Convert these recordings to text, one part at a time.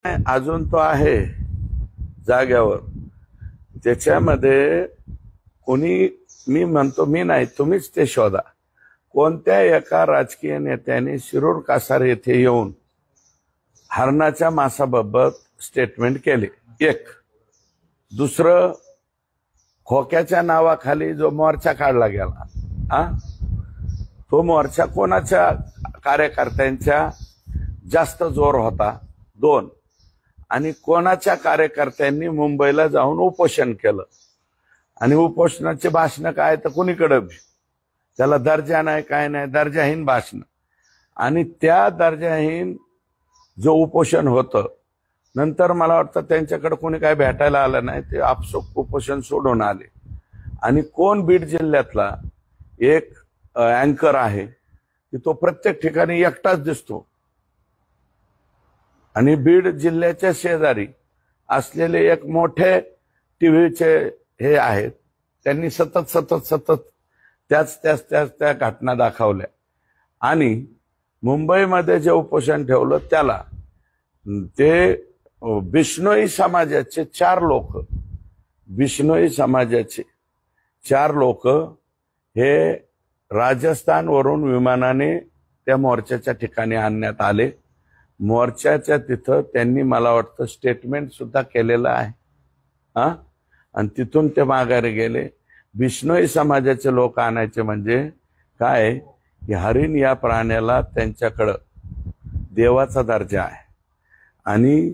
अजून तो आहे जाग्यावर। त्याच्यामध्ये कोणी, मी म्हणतो मी नाही, तुम्हीच ते शोधा, कोणत्या एका राजकीय नेत्याने शिरूर कासार येथे येऊन हरणाच्या मांसाबाबत स्टेटमेंट केले। एक दुसरं, खोक्याच्या नावाखाली जो मोर्चा काढला गेला, तो मोर्चा कोणाच्या कार्यकर्त्यांच्या जास्त जोर होता। दोन, आणि कोणाच्या कार्यकर्त्यांनी मुंबईला जाऊन उपोषण केलं, आणि उपोषणाचे भाषण काय तर कुणीकडे त्याला दर्जा नाही, काय नाही, दर्जाहीन भाषण। आणि त्या दर्जाहीन जो उपोषण होतं, नंतर मला वाटतं त्यांच्याकडे कोणी काय भेटायला आलं नाही, ते आपसूक उपोषण सोडून आले। आणि कोण, बीड जिल्ह्यातला एक अँकर आहे की तो प्रत्येक ठिकाणी एकटाच दिसतो, आणि बीड जिल्ह्याच्या शेजारी असलेले एक मोठे टीव्हीचे हे आहेत, त्यांनी सतत त्या घटना दाखवल्या। आणि मुंबईमध्ये जे उपोषण ठेवलं त्याला ते बिश्नोई समाजाचे 4 लोक, बिश्नोई समाजाचे 4 लोक हे राजस्थानवरून विमानाने त्या मोर्चाच्या ठिकाणी आणण्यात आले। मोर्चाच्या तिथं त्यांनी मला वाटतं स्टेटमेंट सुद्धा केलेलं आहे, आणि तिथून ते माघारी गेले। बिश्नोई समाजाचे लोक आणायचे म्हणजे काय की हरिण या प्राण्याला त्यांच्याकडं देवाचा दर्जा आहे, आणि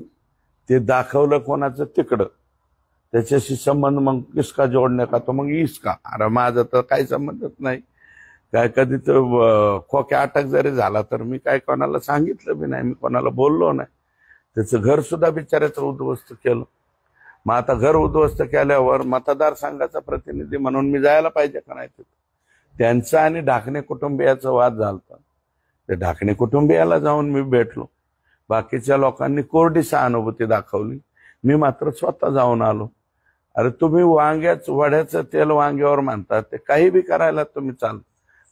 ते दाखवलं कोणाचं तिकडं, त्याच्याशी संबंध मग किसका जोडणे का, तो मग इसका, अरे माझं तर काही संबंधच नाही। काय कधी तर खोक्या अटक जरी झाला तर मी काय कोणाला सांगितलं बी नाही, मी कोणाला बोललो नाही। त्याचं घर सुद्धा बिचाऱ्याचं उद्ध्वस्त केलं। मग आता घर उद्ध्वस्त केल्यावर मतदारसंघाचा प्रतिनिधी म्हणून मी जायला पाहिजे का नाही? त्यांचा आणि ढाकणे कुटुंबियाचा वाद झाला, ते ढाकणे कुटुंबियाला जाऊन मी भेटलो। बाकीच्या लोकांनी कोरडी सहानुभूती दाखवली, मी मात्र स्वतः जाऊन आलो। अरे तुम्ही वड्याचं तेल वांग्यावर मानतात, ते काही बी करायला तुम्ही चाल,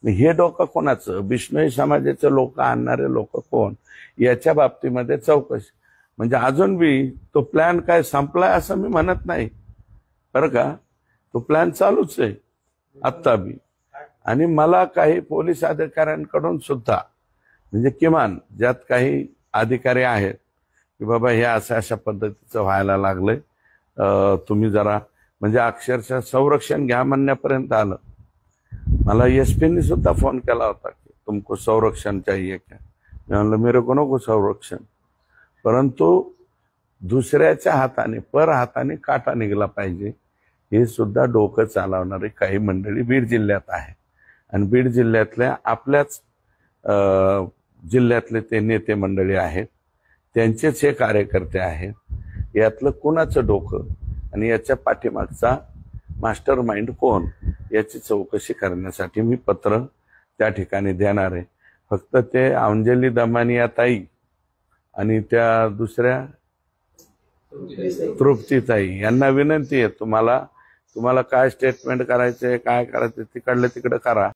हे डोकं कोणाचं? बिश्नोई समाजाचे लोक आणणारे लोक कोण, याच्या बाबतीमध्ये चौकशी। म्हणजे अजून बी तो प्लॅन काय संपलाय असं मी म्हणत नाही बरं का, तो प्लॅन चालूच आहे आत्ता बी। आणि मला काही पोलीस अधिकाऱ्यांकडून सुद्धा, म्हणजे किमान ज्यात काही अधिकारी आहेत की बाबा हे अशा पद्धतीचं व्हायला लागलंय, तुम्ही जरा, म्हणजे अक्षरशः संरक्षण घ्या म्हणण्यापर्यंत आलं। मला एसपीनी सुद्धा फोन केला होता की तुमको संरक्षण चाहिए क्या, मी म्हणलं मेरे को नको संरक्षण, परंतु दुसऱ्याच्या हाताने, पर हाताने काटा निघला पाहिजे, हे सुद्धा डोकं चालवणारी काही मंडळी बीड जिल्ह्यात आहे। आणि बीड जिल्ह्यातल्या आपल्याच जिल्ह्यातले ते नेते मंडळी आहेत, त्यांचेच हे कार्यकर्ते आहेत। यातलं कुणाचं डोकं आणि याच्या पाठीमागचा मास्टर माइंड कोण, याची चौकशी करण्यासाठी मी पत्र त्या ठिकाणी देणार आहे। फक्त ते अंजली दमानी या ताई आणि त्या दुसऱ्या तृप्तीताई यांना विनंती आहे, तुम्हाला काय स्टेटमेंट करायचंय, काय करायचं तिकडलं तिकडं करा।